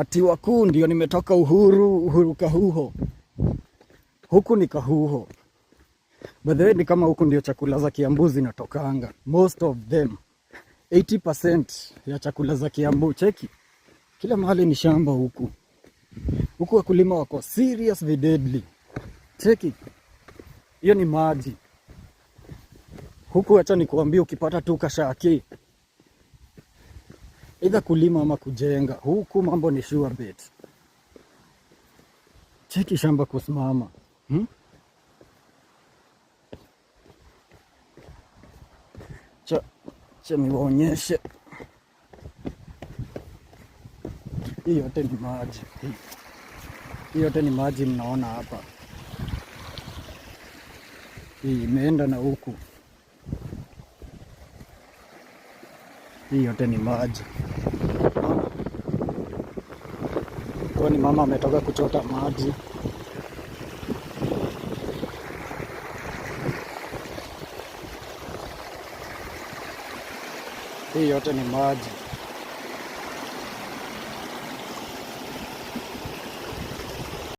Ati wakuu ndio nimetoka Uhuru Kahuho. Huku ni Kahuho. By the way, ni kama huku ndio chakula za Kiambu zinatokanga. Most of them. 80% ya chakula za Kiambu. Cheki. Kila mahali ni shamba huku. Huku wakulima wako seriously deadly. Cheki. Hiyo ni maji. Huku acha nikuambie, ukipata tu kashaki, either kulima ama kujenga. Huku mambo ni sure bet. Cheki shamba kusimama. Cha niwaonyeshe. Hii yote ni maji. Hii yote ni maji mnaona hapa. Hii imeenda na huku. Hii yote ni maji. Kwa ni mama ametoka kuchota maji. Hii yote ni maji.